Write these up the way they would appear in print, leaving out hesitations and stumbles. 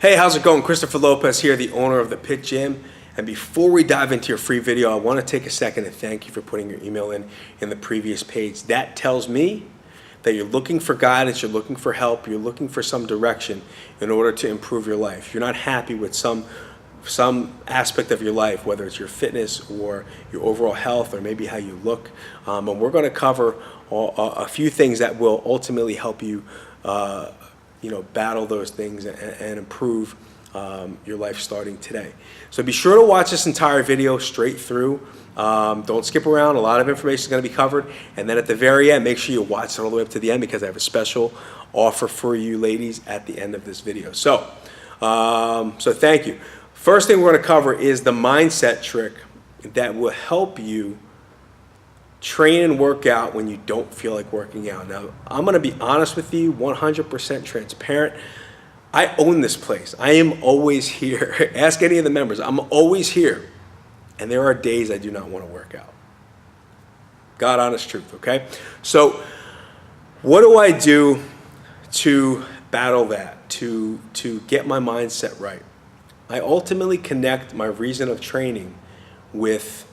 Hey, how's it going? Christopher Lopez here, the owner of the Pit Gym. And before we dive into your free video, I want to take a second and thank you for putting your email in the previous page. That tells me that you're looking for guidance, you're looking for help, you're looking for some direction in order to improve your life. You're not happy with some aspect of your life, whether it's your fitness or your overall health or maybe how you look. And we're going to cover a few things that will ultimately help you battle those things and improve your life starting today. So be sure to watch this entire video straight through. Don't skip around. A lot of information is going to be covered. And then at the very end, make sure you watch it all the way up to the end because I have a special offer for you ladies at the end of this video. So thank you. First thing we're going to cover is the mindset trick that will help you train and work out when you don't feel like working out. Now, I'm going to be honest with you, 100% transparent. I own this place. I am always here. Ask any of the members. I'm always here. And there are days I do not want to work out. God honest truth, okay? So what do I do to battle that, to get my mindset right? I ultimately connect my reason of training with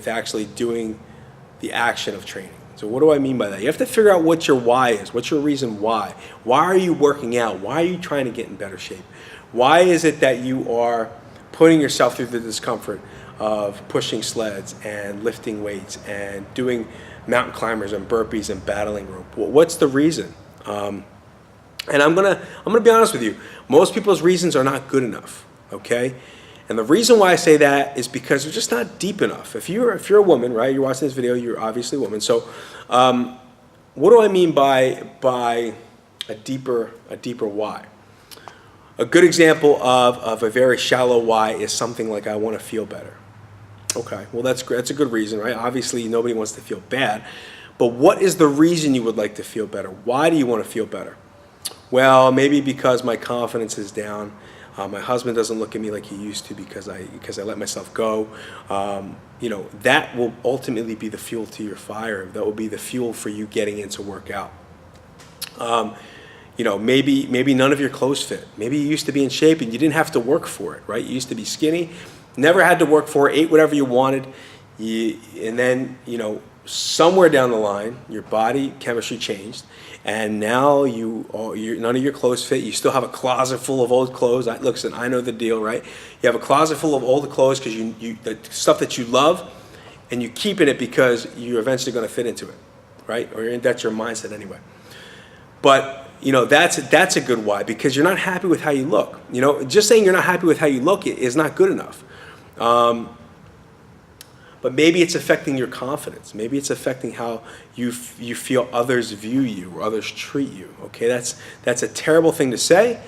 actually doing the action of training. So what do I mean by that? You have to figure out what your why is. What's your reason why? Why are you working out? Why are you trying to get in better shape? Why is it that you are putting yourself through the discomfort of pushing sleds and lifting weights and doing mountain climbers and burpees and battling rope? What's the reason? And I'm gonna be honest with you. Most people's reasons are not good enough, okay? And the reason why I say that is because they're just not deep enough. If you're a woman, right? You're watching this video. You're obviously a woman. So, what do I mean by a deeper why? A good example of a very shallow why is something like I want to feel better. Okay, well that's great. That's a good reason, right? Obviously, nobody wants to feel bad. But what is the reason you would like to feel better? Why do you want to feel better? Well, maybe because my confidence is down. My husband doesn't look at me like he used to because I let myself go. That will ultimately be the fuel to your fire. That will be the fuel for you getting into workout. Maybe none of your clothes fit. Maybe you used to be in shape and you didn't have to work for it, right? You used to be skinny, never had to work for it, ate whatever you wanted, and then somewhere down the line, your body chemistry changed, and now none of your clothes fit. You still have a closet full of old clothes. Listen, I know the deal, right? You have a closet full of old clothes because the stuff that you love, and you keep in it because you're eventually going to fit into it, right? Or that's your mindset anyway. But that's a good why, because you're not happy with how you look. Just saying you're not happy with how you look is not good enough. But maybe it's affecting your confidence. Maybe it's affecting how you feel others view you or others treat you. Okay, that's a terrible thing to say,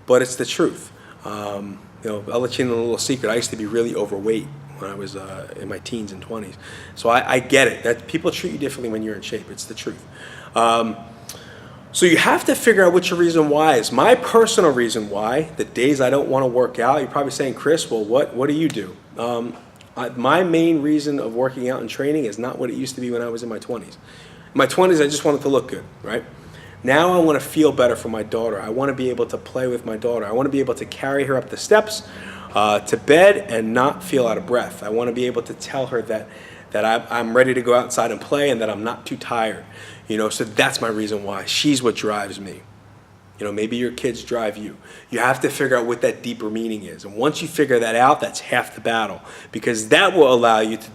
but it's the truth. I'll let you in a little secret. I used to be really overweight when I was in my teens and 20s. So I get it. That people treat you differently when you're in shape. It's the truth. So you have to figure out what your reason why is. My personal reason why, the days I don't want to work out, you're probably saying, Chris, well, what do you do? My main reason of working out and training is not what it used to be when I was in my 20s. In my 20s, I just wanted to look good, right? Now I want to feel better for my daughter. I want to be able to play with my daughter. I want to be able to carry her up the steps to bed and not feel out of breath. I want to be able to tell her that I'm ready to go outside and play and that I'm not too tired. So that's my reason why. She's what drives me. Maybe your kids drive you. You have to figure out what that deeper meaning is. And once you figure that out, that's half the battle, because that will allow you to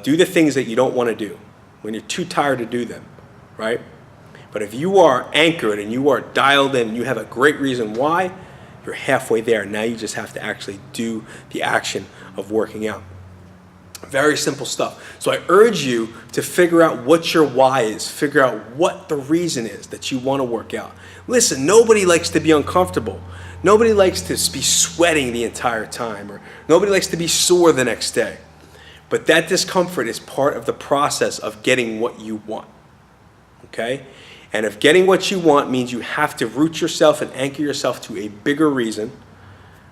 do the things that you don't want to do when you're too tired to do them, right? But if you are anchored and you are dialed in and you have a great reason why, you're halfway there. Now you just have to actually do the action of working out. Very simple stuff. So I urge you to figure out what your why is. Figure out what the reason is that you want to work out. Listen, nobody likes to be uncomfortable. Nobody likes to be sweating the entire time, or nobody likes to be sore the next day. But that discomfort is part of the process of getting what you want. Okay? And if getting what you want means you have to root yourself and anchor yourself to a bigger reason,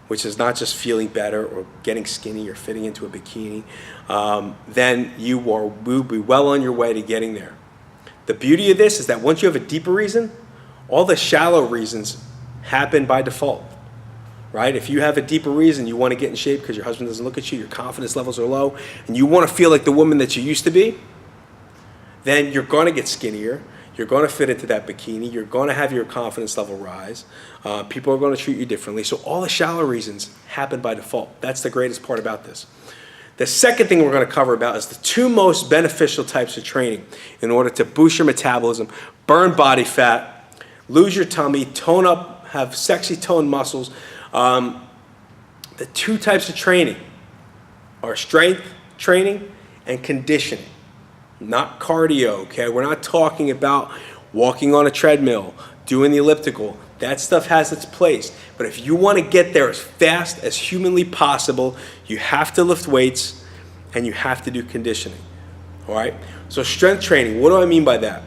which is not just feeling better or getting skinny or fitting into a bikini, then you will be well on your way to getting there. The beauty of this is that once you have a deeper reason, all the shallow reasons happen by default, right? If you have a deeper reason you want to get in shape because your husband doesn't look at you, your confidence levels are low, and you want to feel like the woman that you used to be, then you're going to get skinnier. You're going to fit into that bikini. You're going to have your confidence level rise. People are going to treat you differently. So all the shallow reasons happen by default. That's the greatest part about this. The second thing we're going to cover about is the two most beneficial types of training in order to boost your metabolism, burn body fat, lose your tummy, tone up, have sexy toned muscles. The two types of training are strength training and conditioning. Not cardio, okay? We're not talking about walking on a treadmill, doing the elliptical. That stuff has its place. But if you want to get there as fast as humanly possible, you have to lift weights and you have to do conditioning, all right? So strength training, what do I mean by that?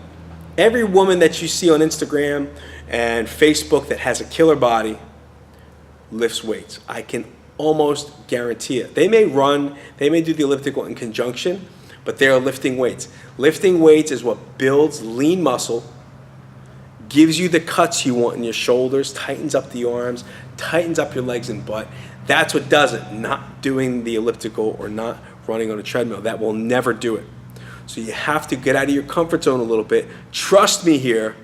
Every woman that you see on Instagram and Facebook that has a killer body lifts weights. I can almost guarantee it. They may run, they may do the elliptical in conjunction, but they are lifting weights. Lifting weights is what builds lean muscle, gives you the cuts you want in your shoulders, tightens up the arms, tightens up your legs and butt. That's what does it, not doing the elliptical or not running on a treadmill. That will never do it. So you have to get out of your comfort zone a little bit. Trust me here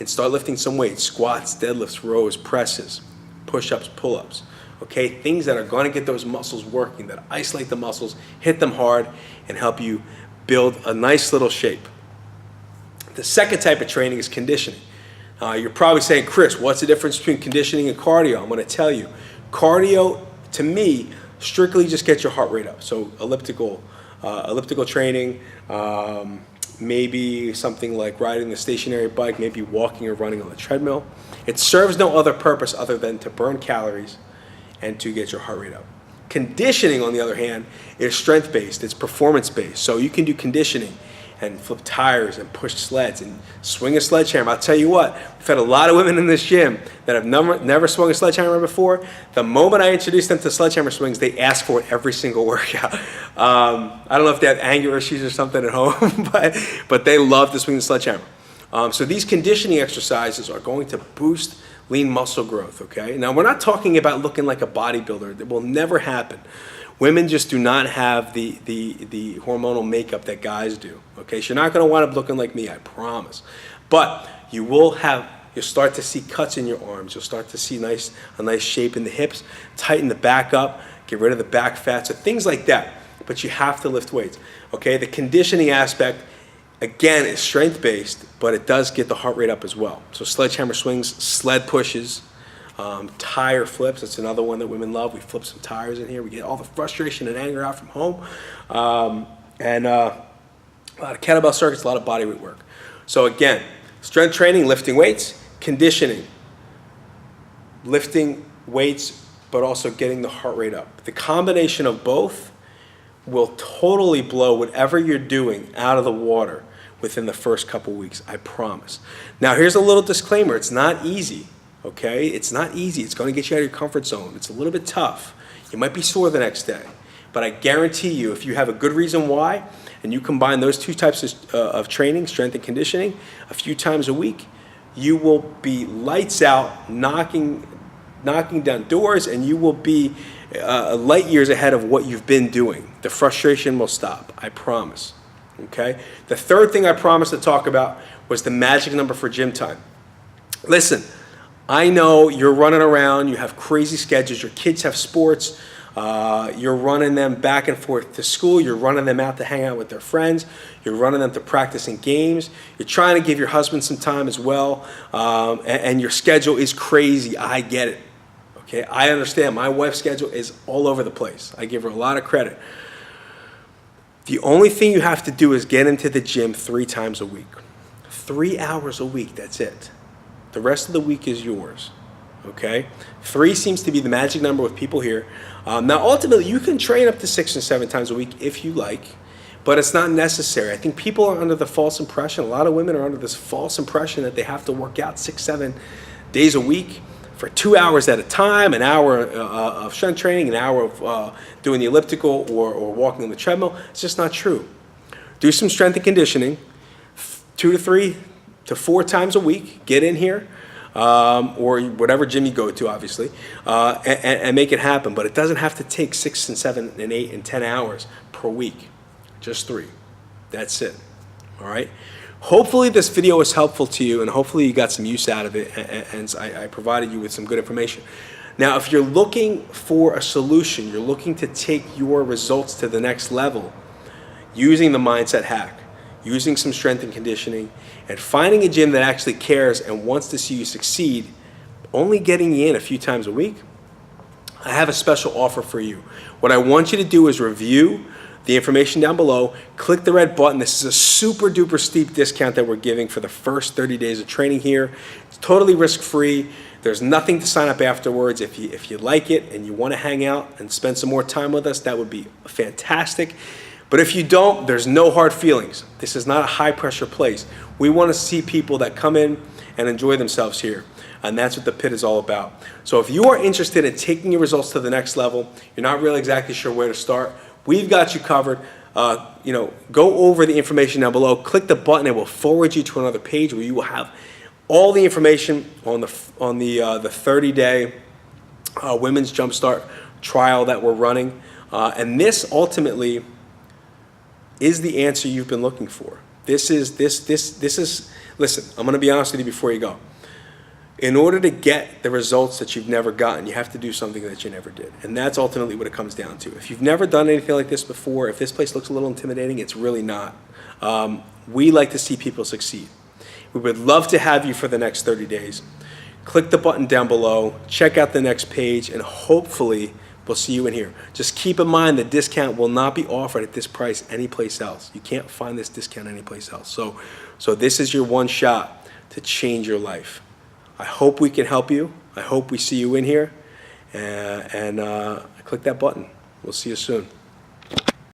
and start lifting some weights. Squats, deadlifts, rows, presses, push-ups, pull-ups. Okay, things that are going to get those muscles working, that isolate the muscles, hit them hard, and help you build a nice little shape. The second type of training is conditioning. You're probably saying, Chris, what's the difference between conditioning and cardio? I'm going to tell you. Cardio, to me, strictly just gets your heart rate up. So elliptical training, maybe something like riding the stationary bike, maybe walking or running on the treadmill. It serves no other purpose other than to burn calories and to get your heart rate up. Conditioning, on the other hand, is strength-based, it's performance-based. So you can do conditioning and flip tires and push sleds and swing a sledgehammer. I'll tell you what, we've had a lot of women in this gym that have never swung a sledgehammer before. The moment I introduce them to sledgehammer swings, they ask for it every single workout. I don't know if they have anger issues or something at home, but they love to swing the sledgehammer. So these conditioning exercises are going to boost lean muscle growth, okay? Now, we're not talking about looking like a bodybuilder. That will never happen. Women just do not have the hormonal makeup that guys do, okay? So you're not going to wind up looking like me, I promise. But you'll start to see cuts in your arms. You'll start to see a nice shape in the hips, tighten the back up, get rid of the back fat, so things like that. But you have to lift weights, okay? The conditioning aspect, again, is strength-based, but it does get the heart rate up as well. So sledgehammer swings, sled pushes, tire flips, that's another one that women love. We flip some tires in here. We get all the frustration and anger out from home. And a lot of kettlebell circuits, a lot of bodyweight work. So again, strength training, lifting weights, conditioning, lifting weights, but also getting the heart rate up. The combination of both will totally blow whatever you're doing out of the water within the first couple weeks, I promise. Now, here's a little disclaimer. It's not easy, okay? It's not easy. It's going to get you out of your comfort zone. It's a little bit tough. You might be sore the next day. But I guarantee you, if you have a good reason why, and you combine those two types of training, strength and conditioning, a few times a week, you will be lights out, knocking down doors, and you will be light years ahead of what you've been doing. The frustration will stop, I promise. Okay? The third thing I promised to talk about was the magic number for gym time. Listen, I know you're running around, you have crazy schedules, your kids have sports, you're running them back and forth to school, you're running them out to hang out with their friends, you're running them to practice in games, you're trying to give your husband some time as well, and your schedule is crazy. I get it. Okay, I understand. My wife's schedule is all over the place. I give her a lot of credit. The only thing you have to do is get into the gym 3 times a week. 3 hours a week, that's it. The rest of the week is yours, okay? 3 seems to be the magic number with people here. Now, ultimately, you can train up to 6 and 7 times a week if you like, but it's not necessary. I think people are under the false impression, a lot of women are under this false impression that they have to work out 6, 7 days a week for 2 hours at a time, an hour of strength training, an hour of doing the elliptical or walking on the treadmill. It's just not true. Do some strength and conditioning 2 to 3 to 4 times a week. Get in here. or whatever gym you go to, obviously, and make it happen. But it doesn't have to take 6 and 7 and 8 and 10 hours per week. Just 3. That's it. All right. Hopefully this video was helpful to you, and hopefully you got some use out of it, and I provided you with some good information. Now, if you're looking for a solution, you're looking to take your results to the next level using the mindset hack, using some strength and conditioning, and finding a gym that actually cares and wants to see you succeed, only getting you in a few times a week, I have a special offer for you. What I want you to do is review the information down below, click the red button. This is a super duper steep discount that we're giving for the first 30 days of training here. It's totally risk-free. There's nothing to sign up afterwards. If you like it and you want to hang out and spend some more time with us, that would be fantastic. But if you don't, there's no hard feelings. This is not a high-pressure place. We want to see people that come in and enjoy themselves here, and that's what the pit is all about. So if you are interested in taking your results to the next level, you're not really exactly sure where to start, we've got you covered. Go over the information down below, click the button, it will forward you to another page where you will have all the information on the 30-day Women's Jumpstart trial that we're running. And this ultimately is the answer you've been looking for. This is, listen, I'm gonna be honest with you before you go. In order to get the results that you've never gotten, you have to do something that you never did. And that's ultimately what it comes down to. If you've never done anything like this before, if this place looks a little intimidating, it's really not. We like to see people succeed. We would love to have you for the next 30 days. Click the button down below, check out the next page, and hopefully we'll see you in here. Just keep in mind the discount will not be offered at this price anyplace else. You can't find this discount anyplace else. So this is your one shot to change your life. I hope we can help you. I hope we see you in here. And click that button. We'll see you soon.